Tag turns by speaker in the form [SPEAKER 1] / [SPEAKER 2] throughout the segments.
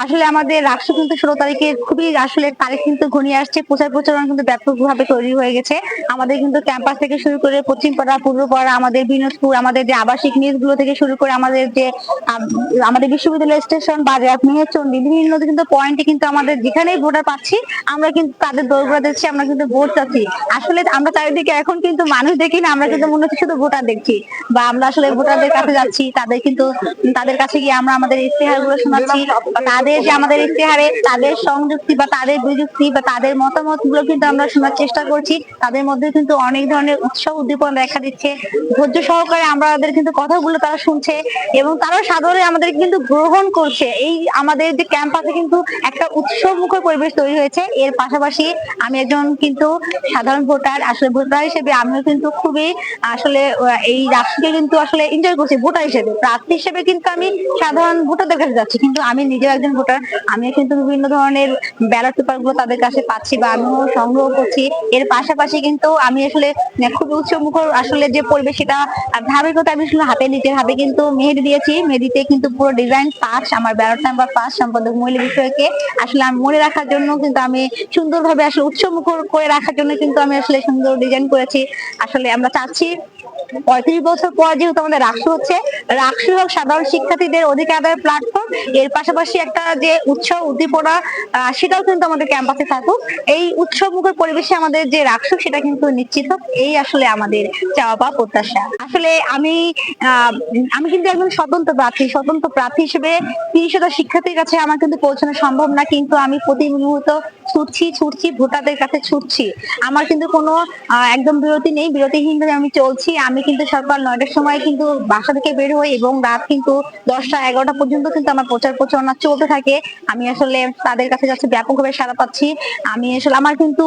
[SPEAKER 1] আসলে আমাদের রাষ্ট্র কিন্তু 16 তারিখে খুবই আসলে তারিখ কিন্তু ঘনিয়ে আসছে, প্রচার প্রচারণা কিন্তু ব্যাপকভাবে তৈরি হয়ে গেছে। আমাদের কিন্তু ক্যাম্পাস থেকে শুরু করে পশ্চিমপাড়া, পূর্বপাড়া, আমাদের বিনোদপুর, আমাদের যে আবাসিক নিচগুলো থেকে শুরু করে আমাদের যে আমাদের বিশ্ববিদ্যালয় স্টেশন, বাজার, মেহেরচন্ডী, বিভিন্ন কিন্তু পয়েন্টে কিন্তু আমাদের যেখানেই ভোটার পাচ্ছি আমরা কিন্তু তাদের দৌড় দিচ্ছি, আমরা কিন্তু ভোট চাচ্ছি। আসলে আমরা চারিদিকে এখন কিন্তু মানুষ দেখি না, আমরা কিন্তু মনে হচ্ছে শুধু ভোটার দেখছি, বা আমরা আসলে ভোটারদের কাছে যাচ্ছি, তাদের কাছে গিয়ে আমরা আমাদের ইশতেহার গুলো শোনাচ্ছি, বা তাদের যে আমাদের ইশতেহারে তাদের সংযুক্তি বা তাদের বিযুক্তি বা তাদের মতামত গুলো কিন্তু আমরা শোনার চেষ্টা করছি। তাদের মধ্যে কিন্তু অনেক ধরনের উৎসাহ উদ্দীপনা দেখা দিচ্ছে, ধৈর্য সহকারে আমাদের কিন্তু কথাগুলো তারা শুনছে এবং তারা সাদরে আমাদের কিন্তু গ্রহণ করছে। এই আমাদের যে ক্যাম্পাসে কিন্তু একটা উৎসবমুখর পরিবেশ তৈরি হয়েছে। এর পাশাপাশি আমি একজন কিন্তু সাধারণ ভোটার, আসলে ভোটার হিসেবে আমিও কিন্তু খুবই আসলে এই রাষ্ট্রকে কিন্তু আসলে এনজয় করছি। ভোটার হিসেবে, প্রার্থী হিসেবে কিন্তু আমি সাধারণ ভোটারদের কাছে যাচ্ছি, কিন্তু আমি নিজেও একজন ভোটার। আমিও কিন্তু বিভিন্ন ধরনের ব্যালট পেপার গুলো তাদের কাছে পাচ্ছি বা আমিও সংগ্রহ করছি। এর পাশাপাশি কিন্তু আমি আসলে খুবই উৎসবমুখর আসলে যে পরিবেশ, সেটা ধারাবাহিকতা আমি আসলে নিজের হাতে কিন্তু মেহেদি দিয়েছি। মেহেদিতে কিন্তু পুরো ডিজাইন 5, আমার ব্যালট নাম্বার 5, সম্পাদক মহিলা বিষয়কে আসলে আমি মনে রাখার জন্য কিন্তু আমি সুন্দরভাবে আসলে উৎসবমুখর করে রাখার জন্য কিন্তু আমি আসলে সুন্দর ডিজাইন করেছি। আসলে আমরা চাচ্ছি 35 বছর পর যেহেতু আমাদের রাষ্ট্র হচ্ছে, রাষ্ট্র হোক সাধারণ শিক্ষার্থীদের অধিকার আদায়ের প্ল্যাটফর্ম, এর পাশাপাশি একটা যে উৎসব উদ্দীপনা সেটাও কিন্তু আমাদের ক্যাম্পাসে থাকুক। এই উৎসবমুখর পরিবেশে আমাদের যে রাষ্ট্র সেটা কিন্তু নিশ্চিত হোক, এই আসলে আমাদের চাওয়া পাওয়া প্রত্যাশা। আসলে আহ, আমি কিন্তু একজন স্বতন্ত্র প্রার্থী হিসেবে 30,000 শিক্ষার্থীর কাছে আমার কিন্তু পৌঁছানো সম্ভব না, কিন্তু আমি প্রতি মুহূর্ত ছুটছি ভোটারদের কাছে ছুটছি। আমার কিন্তু কোনো একদম বিরতি নেই, বিরতিহীন ভাবে আমি চলছি। আমি কিন্তু সকাল 9টার সময় কিন্তু বাসা থেকে বের হই এবং রাত কিন্তু 10টা 11টা পর্যন্ত কিন্তু আমার প্রচার প্রচারণা চলতে থাকে। আমি আসলে তাদের কাছে যাচ্ছি, ব্যাপকভাবে সাড়া পাচ্ছি। আমি আসলে আমার কিন্তু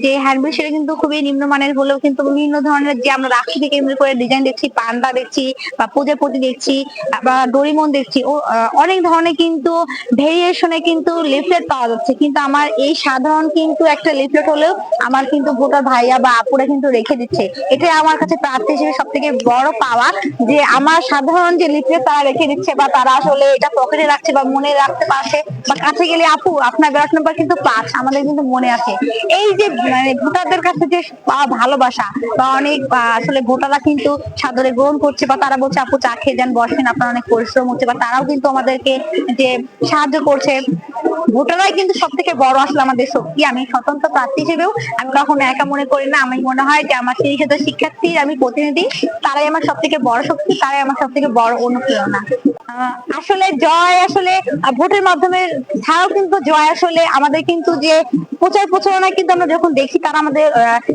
[SPEAKER 1] যে হ্যান্ডবিল সেটা কিন্তু খুবই নিম্নমানের হলেও কিন্তু বিভিন্ন ধরনের যে আমরা রাখি কেন্দ্র করে ডিজাইন দেখছি, পান্ডা দেখছি বা প্রজাপতি দেখছি বা ডোরিমন দেখছি, ও অনেক ধরনের কিন্তু ভেরিয়েশনে কিন্তু লিফলেট পাওয়া যাচ্ছে। কিন্তু আমার এই সাধারণ কিন্তু একটা লিফলেট হলেও আমার কিন্তু ভোটার ভাইয়া বা আপুরা কিন্তু রেখে দিচ্ছে। এটা আমার কাছে প্রার্থী হিসেবে সব থেকে বড় পাওয়া, যে আমার সাধারণ যে লিফলেট তারা রেখে দিচ্ছে বা তারা আসলে এটা পকেটে রাখছে বা মনে রাখতে পারছে, বা কাছে গেলে আপু আপনার ব্যালট নাম্বার কিন্তু 5, আমাদের কিন্তু মনে আছে। এই যে মানে ভোটারদের কাছে যে পাওয়া ভালোবাসা, বা অনেক আসলে ভোটাররা কিন্তু সাদরে গ্রহণ করছে, বা তারা বলছে আপু চা খেয়ে যান, বসেন, আপনার অনেক পরিশ্রম হচ্ছে, বা তারাও কিন্তু আমাদেরকে যে সাহায্য করছে। ভোটাররাই কিন্তু সব থেকে বড় আসলে আমাদের শক্তি। আমি স্বতন্ত্র প্রার্থী হিসেবেও আমি কখনো একা মনে করি না। আমি মনে হয় যে আমার 30,000 শিক্ষার্থী আমি প্রতিনিধি, তারাই আমার সব থেকে বড় শক্তি, তারাই আমার সব থেকে বড় অনুপ্রেরণা। আসলে জয় আসলে ভোটের মাধ্যমে ছাড়াও কিন্তু জয় আসলে আমাদের কিন্তু যে প্রচার প্রচারণা কিন্তু আমরা যখন দেখি তারা আমাদের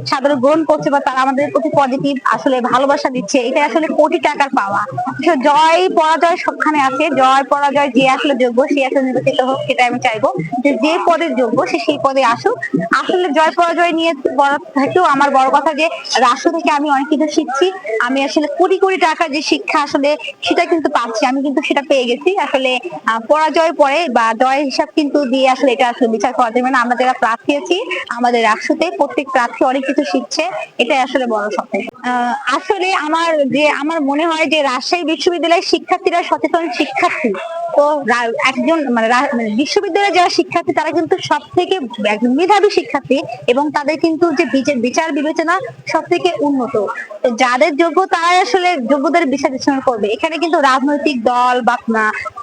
[SPEAKER 1] সাধারণ গ্রহণ করছে বা তারা আমাদের প্রতি পজিটিভ আসলে ভালোবাসা দিচ্ছে, এটা আসলে কোটি টাকার পাওয়া। জয় পরাজয় সবখানে আছে, জয় পরাজয় যে আসলে যোগ্য সে আসলে নির্বাচিত হোক, সেটা আমি চাইবো যে যে পদের যোগ্য সে সেই পদে আসুক। আসলে জয় পরাজয় নিয়ে বড় থাকলেও আমার বড় কথা যে রাষ্ট্র থেকে আমি অনেক কিছু শিখছি। আমি আসলে কোটি কোটি টাকা যে শিক্ষা আসলে সেটা কিন্তু পাচ্ছি, আমি কিন্তু সেটা পেয়ে গেছি। আসলে পরাজয় পরে বা জয় হিসাব কিন্তু দিয়ে আসলে এটা আসলে বিচার করা যাবে না। আমরা যারা প্রার্থী আছি আমাদের রাষ্ট্রতে প্রত্যেক প্রার্থী অনেক কিছু শিখছে, এটাই আসলে বড় সত্য। আসলে আমার মনে হয় যে রাজশাহী বিশ্ববিদ্যালয়ের শিক্ষার্থীরা সচেতন শিক্ষার্থী। তো একজন মানে বিশ্ববিদ্যালয়ের যারা শিক্ষার্থী তারা কিন্তু সব থেকে মেধাবী শিক্ষার্থী এবং তাদের কিন্তু যে বিচার বিবেচনা সব থেকে উন্নত। তো যাদের যোগ্য তারাই আসলে যোগ্যদের বিচার বিবেচনা করবে। এখানে কিন্তু রাজনৈতিক দল বা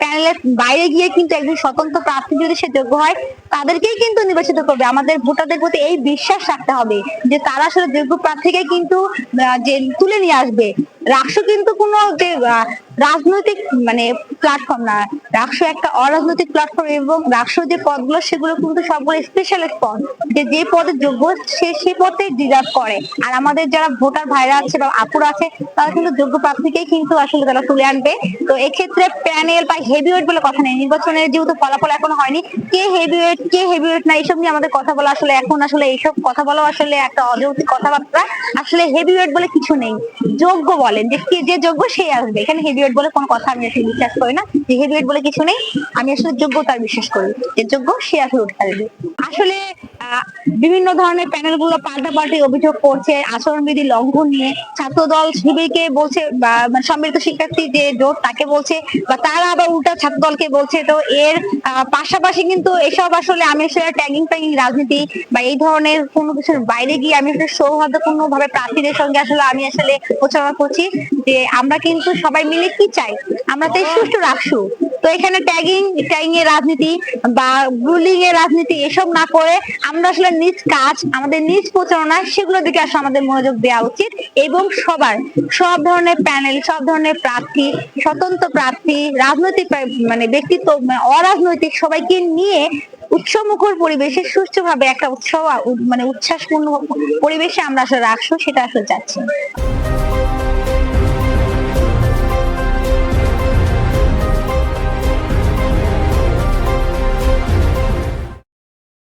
[SPEAKER 1] প্যানেলের বাইরে গিয়ে কিন্তু একজন স্বতন্ত্র প্রার্থী যদি সে যোগ্য হয় তাদেরকেই কিন্তু নির্বাচিত করবে। আমাদের ভোটারদের প্রতি এই বিশ্বাস রাখতে হবে যে তারা আসলে যোগ্য প্রার্থীকে কিন্তু যে তুলে নিয়ে আসবে। রাষ্ট্র কিন্তু কোনো যে রাজনৈতিক মানে প্ল্যাটফর্ম না, রাষ্ট্র একটা অরাজনৈতিক প্ল্যাটফর্ম এবং রাষ্ট্র যে পদগুলো সেগুলো কিন্তু সবগুলো স্পেশালিস্ট পদ, যে পদের যোগ্য সে সেই পদে ডিজার্ভ করে। আর আমাদের যারা ভোটার ভাইরা আছে বা আপুরা আছে তারা কিন্তু যোগ্য প্রার্থীকেই কিন্তু আসলে তারা তুলে আনবে। তো এক্ষেত্রে প্যানেল বা হেভিওয়েট বলে কথা নেই, নির্বাচনের যেহেতু ফলাফল এখনো হয়নি, কে হেভিওয়েট কে হেভিওয়েট না এইসব নিয়ে আমাদের কথা বলা আসলে এখন আসলে এইসব কথা বলা আসলে একটা অযৌক্তিক কথাবার্তা। আসলে হেভিওয়েট বলে কিছু নেই, যোগ্য বলেন যে যে যোগ্য সেই আসবে, এখানে হেভিওয়েট বলে কোনো কথা আমি আসলে বিশ্বাস করি না, যে হেভিওয়েট বলে কিছু নেই। আমি আসলে যোগ্যতার বিশ্বাস করি, যে যোগ্য সে আসলে উঠতে পারবে। আসলে বিভিন্ন ধরনের প্যানেল গুলো পাল্টাপাল্টি অভিযোগ করছে আচরণবিধি লঙ্ঘন নিয়ে। ছাত্রদল শিবিরকে বলছে বা সম্মিলিত শিক্ষার্থী যে জোট তাকে বলছে, বা তারা আবার উল্টা ছাত্রদলকে বলছে। তো এর পাশাপাশি কিন্তু এসব আসলে আমি আসলে ট্যাগিং ফ্যাগিং রাজনীতি বা এই ধরনের কোনো কিছুর বাইরে গিয়ে আমি আসলে সৌহার্দ্যপূর্ণ ভাবে প্রার্থীদের সঙ্গে আসলে আমি আসলে প্রচারণা করছি যে আমরা কিন্তু সবাই মিলে কি চাই, আমরা তো সুষ্ঠু রাখছু। তো এখানে ট্যাগিং এর রাজনীতি বা বুলিং এর রাজনীতি এসব না করে আমরা আসলে নিজ কাজ, আমাদের নিজ প্রচারণা, সেগুলোর দিকে আসলে আমাদের মনোযোগ দেওয়া উচিত। এবং সব ধরনের প্যানেল, সব ধরনের প্রার্থী, স্বতন্ত্র প্রার্থী, রাজনৈতিক ব্যক্তিত্ব, অরাজনৈতিক সবাইকে নিয়ে উৎসবমুখর পরিবেশে সুষ্ঠুভাবে একটা উৎসব উচ্ছ্বাসপূর্ণ পরিবেশে আমরা আসলে রাখবো, সেটা আসলে চাচ্ছি।